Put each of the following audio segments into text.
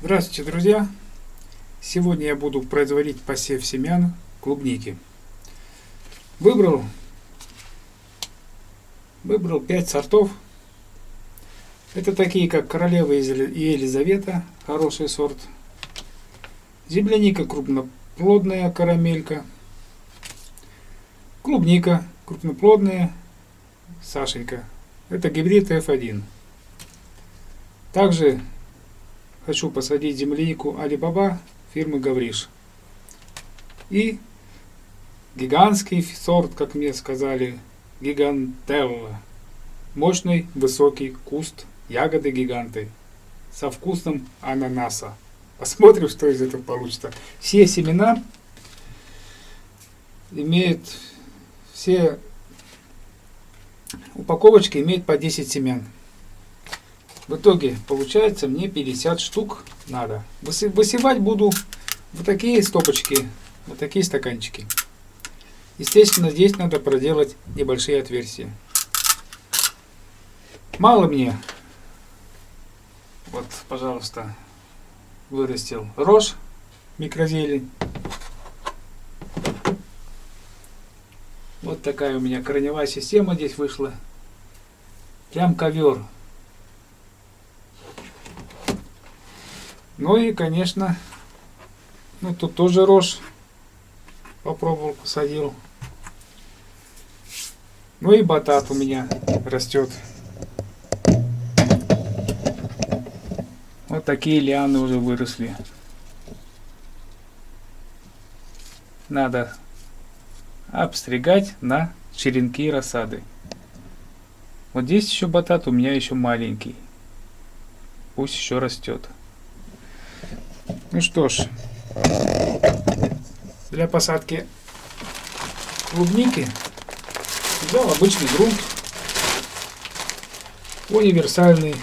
Здравствуйте, друзья! Сегодня я буду производить посев семян клубники. Выбрал 5 сортов. Это такие, как Королева и Елизавета, хороший сорт. Земляника крупноплодная, карамелька. Клубника крупноплодная, Сашенька. Это гибрид F1. Также хочу посадить землянику Алибаба фирмы Гавриш. И гигантский сорт, как мне сказали, Гигантелла. Мощный высокий куст, ягоды гиганты со вкусом ананаса. Посмотрим, что из этого получится. Все семена имеют, все упаковочки имеют по 10 семян. В итоге получается мне 50 штук надо. Высевать буду вот такие стопочки, вот такие стаканчики. Естественно, здесь надо проделать небольшие отверстия. Мало мне. Вот, пожалуйста, вырастил рожь, микрозелень. Вот такая у меня корневая система здесь вышла. Прям ковер. Ну и, конечно, тут тоже рожь. Попробовал, посадил. Ну и батат у меня растет. Вот такие лианы уже выросли. Надо обстригать на черенки рассады. Вот здесь еще батат у меня еще маленький. Пусть еще растет. Ну что ж, для посадки клубники взял обычный грунт, универсальный,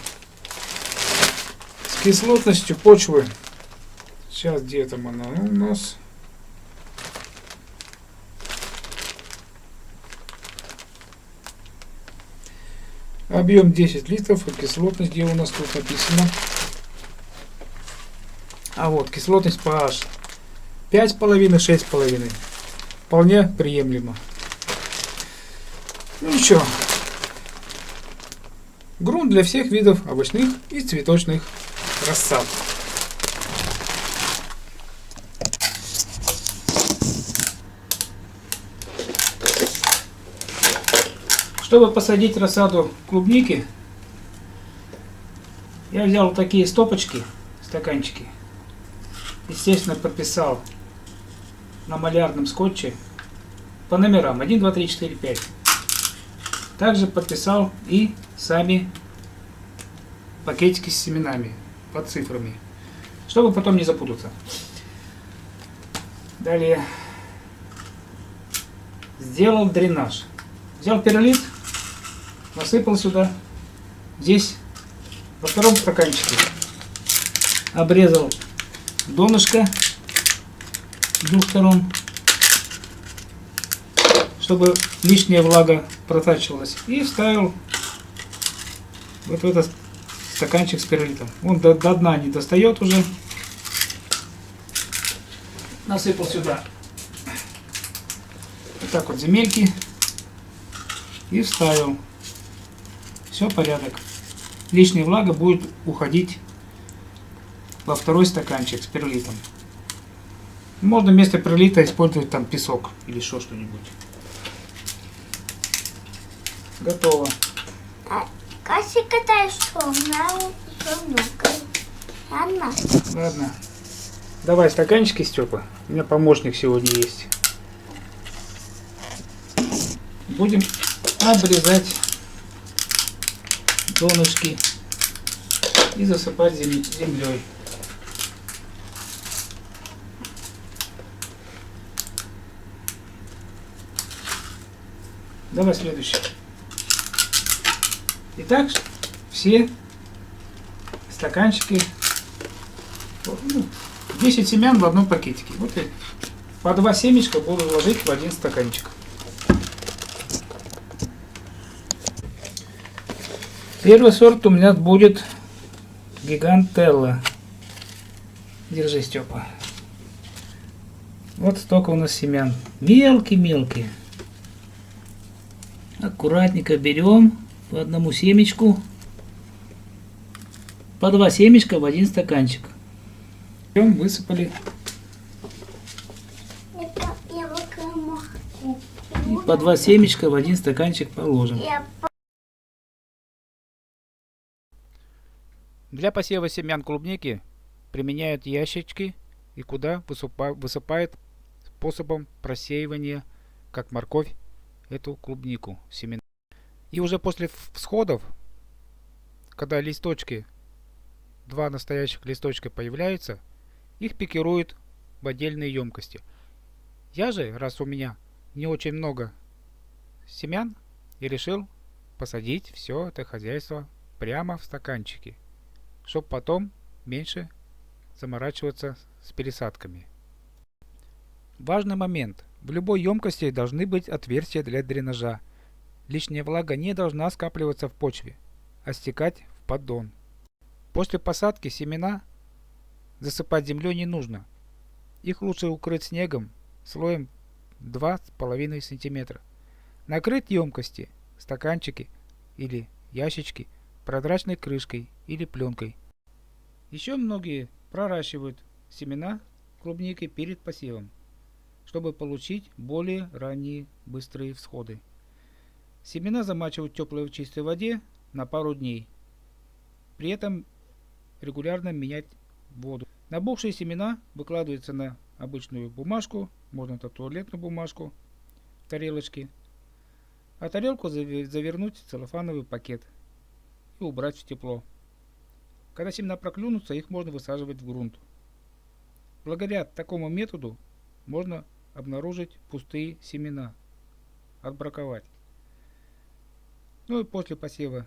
с кислотностью почвы. Сейчас где там она у нас? Объем 10 литров, а кислотность где у нас тут написано? А вот кислотность pH 5,5-6,5. Вполне приемлемо. Ну ничего. Грунт для всех видов овощных и цветочных рассад. Чтобы посадить рассаду клубники, я взял такие стопочки, стаканчики. Естественно, подписал на малярном скотче по номерам 1, 2, 3, 4, 5. Также подписал и сами пакетики с семенами под цифрами, чтобы потом не запутаться. Далее сделал дренаж. Взял перлит, насыпал сюда. Здесь во втором стаканчике обрезал донышко с двух сторон, чтобы лишняя влага протачивалась, и вставил вот в этот стаканчик с перлитом. Он до дна не достает уже. Насыпал сюда вот так вот земельки и вставил. Все, порядок. Лишняя влага будет уходить во второй стаканчик с перлитом. Можно вместо перлита использовать там песок или еще что-нибудь. Готово. Кася катаешь Ладно. Ладно. Давай стаканчики, Степа. У меня помощник сегодня есть. Будем обрезать донышки и засыпать землей. Давай следующий. Итак, все стаканчики, 10 семян в одном пакетике. Вот по 2 семечка буду ложить в один стаканчик. Первый сорт у меня будет Гигантелла. Держи, Степа. Вот столько у нас семян. Мелкие-мелкие. Аккуратненько берем по одному семечку. По 2 семечка в 1 стаканчик. Берем, высыпали. И по 2 семечка в 1 стаканчик положим. Для посева семян клубники применяют ящички и куда высыпает способом просеивания, как морковь, эту клубнику семена. И уже после всходов, когда листочки, 2 настоящих листочка появляются, их пикируют в отдельные емкости. Я же, раз у меня не очень много семян, и решил посадить все это хозяйство прямо в стаканчики, чтобы потом меньше заморачиваться с пересадками. Важный момент. В любой емкости должны быть отверстия для дренажа. Лишняя влага не должна скапливаться в почве, а стекать в поддон. После посадки семена засыпать землей не нужно. Их лучше укрыть снегом слоем 2,5 см. Накрыть емкости, стаканчики или ящички прозрачной крышкой или пленкой. Еще многие проращивают семена клубники перед посевом, чтобы получить более ранние быстрые всходы. Семена замачивают в теплой чистой воде на пару дней. При этом регулярно менять воду. Набухшие семена выкладываются на обычную бумажку, можно это туалетную бумажку, тарелочки, а тарелку завернуть в целлофановый пакет и убрать в тепло. Когда семена проклюнутся, их можно высаживать в грунт. Благодаря такому методу можно обнаружить пустые семена, отбраковать. Ну и после посева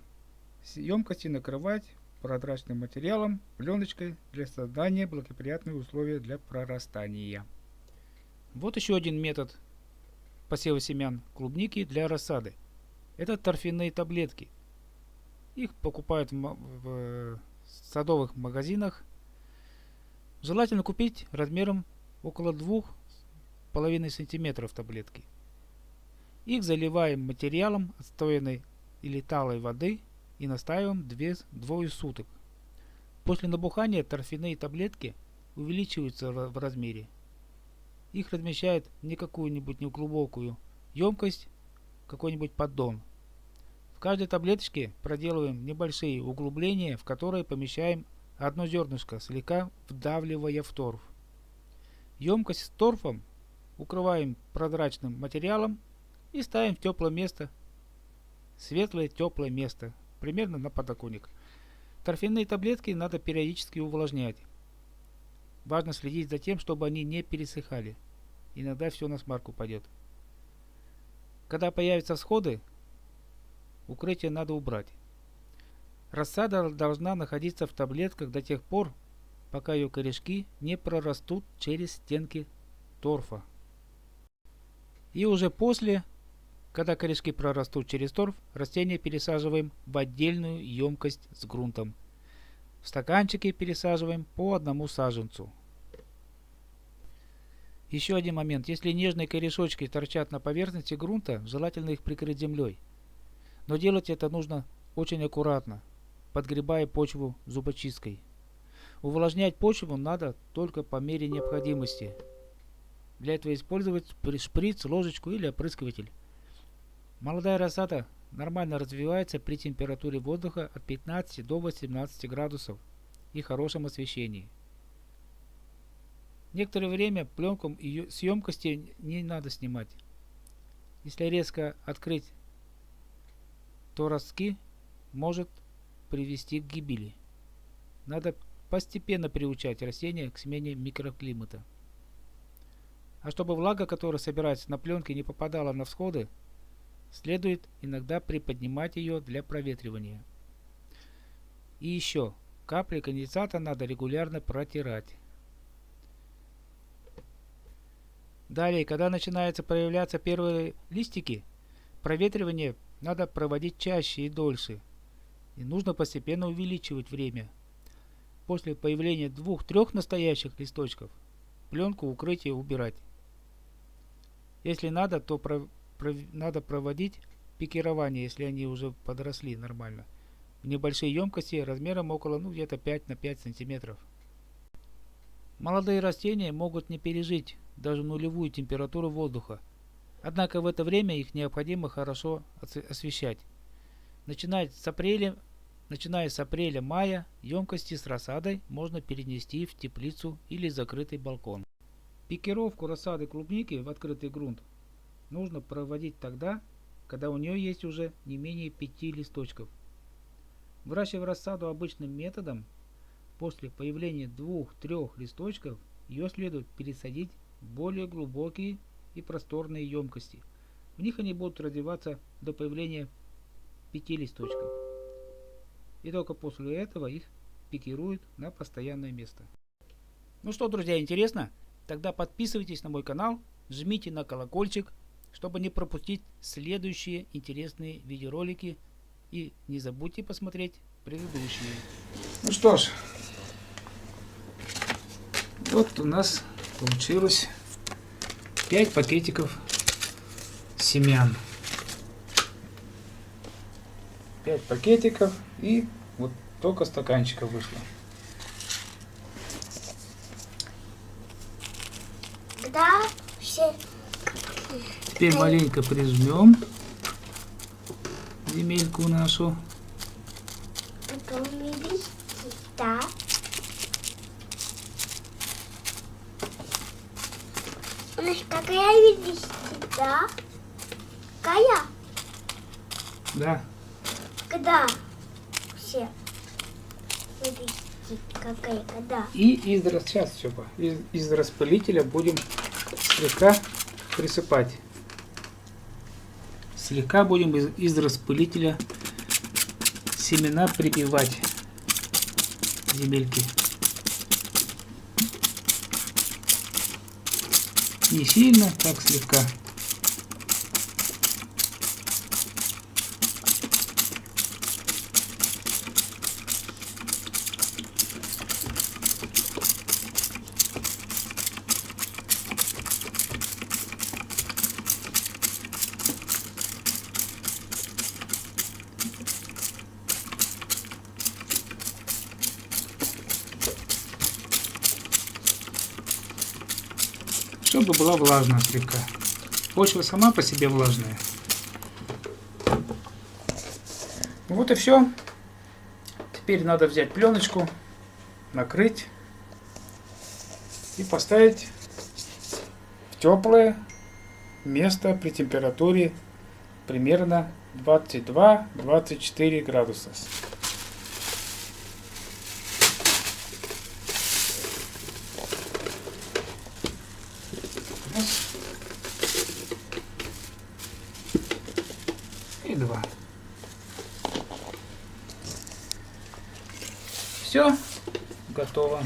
емкости накрывать прозрачным материалом, пленочкой для создания благоприятных условий для прорастания. Вот еще один метод посева семян клубники для рассады. Это торфяные таблетки. Их покупают в садовых магазинах. Желательно купить размером около 2,5 см таблетки. Их заливаем материалом отстоянной или талой воды и настаиваем двое суток. После набухания торфяные таблетки увеличиваются в размере. Их размещают не какую-нибудь неглубокую емкость, какой-нибудь поддон. В каждой таблеточке проделываем небольшие углубления, в которые помещаем одно зернышко, слегка вдавливая в торф. Емкость с торфом укрываем прозрачным материалом и ставим в теплое место, светлое теплое место, примерно на подоконник. Торфяные таблетки надо периодически увлажнять. Важно следить за тем, чтобы они не пересыхали. Иногда все на смарку пойдет. Когда появятся всходы, укрытие надо убрать. Рассада должна находиться в таблетках до тех пор, пока ее корешки не прорастут через стенки торфа. И уже после, когда корешки прорастут через торф, растения пересаживаем в отдельную емкость с грунтом. В стаканчики пересаживаем по одному саженцу. Еще один момент. Если нежные корешочки торчат на поверхности грунта, желательно их прикрыть землей. Но делать это нужно очень аккуратно, подгребая почву зубочисткой. Увлажнять почву надо только по мере необходимости. Для этого использовать шприц, ложечку или опрыскиватель. Молодая рассада нормально развивается при температуре воздуха от 15 до 18 градусов и хорошем освещении. Некоторое время пленку с емкости не надо снимать. Если резко открыть, то ростки может привести к гибели. Надо постепенно приучать растения к смене микроклимата. А чтобы влага, которая собирается на пленке, не попадала на всходы, следует иногда приподнимать ее для проветривания. И еще, капли конденсата надо регулярно протирать. Далее, когда начинаются появляться первые листики, проветривание надо проводить чаще и дольше. и нужно постепенно увеличивать время. После появления 2-3 настоящих листочков пленку укрытия убирать. Если надо, то надо проводить пикирование, если они уже подросли нормально. В небольшие емкости размером около где-то 5 на 5 сантиметров. Молодые растения могут не пережить даже нулевую температуру воздуха. Однако в это время их необходимо хорошо освещать. Начиная с апреля-мая емкости с рассадой можно перенести в теплицу или закрытый балкон. Пикировку рассады клубники в открытый грунт нужно проводить тогда, когда у нее есть уже не менее 5 листочков. Выращивая рассаду обычным методом, после появления 2-3 листочков ее следует пересадить в более глубокие и просторные емкости. В них они будут развиваться до появления 5 листочков. И только после этого их пикируют на постоянное место. Ну что, друзья, интересно? Тогда подписывайтесь на мой канал, жмите на колокольчик, чтобы не пропустить следующие интересные видеоролики. И не забудьте посмотреть предыдущие. Ну что ж, вот у нас получилось 5 пакетиков семян. 5 пакетиков и вот только стаканчика вышло. Когда все... Теперь маленько прижмем земельку нашу. Готовы вести, да? У нас какая вести, да? Какая? Да. Когда все вывести, какая, когда? И из распылителя будем слегка присыпать. Слегка будем из распылителя семена прибивать земельки. Не сильно, так слегка. Чтобы была влажная слегка. Почва сама по себе влажная. Вот и все. Теперь надо взять пленочку, накрыть и поставить в теплое место при температуре примерно 22-24 градуса. И 2. Все, готово.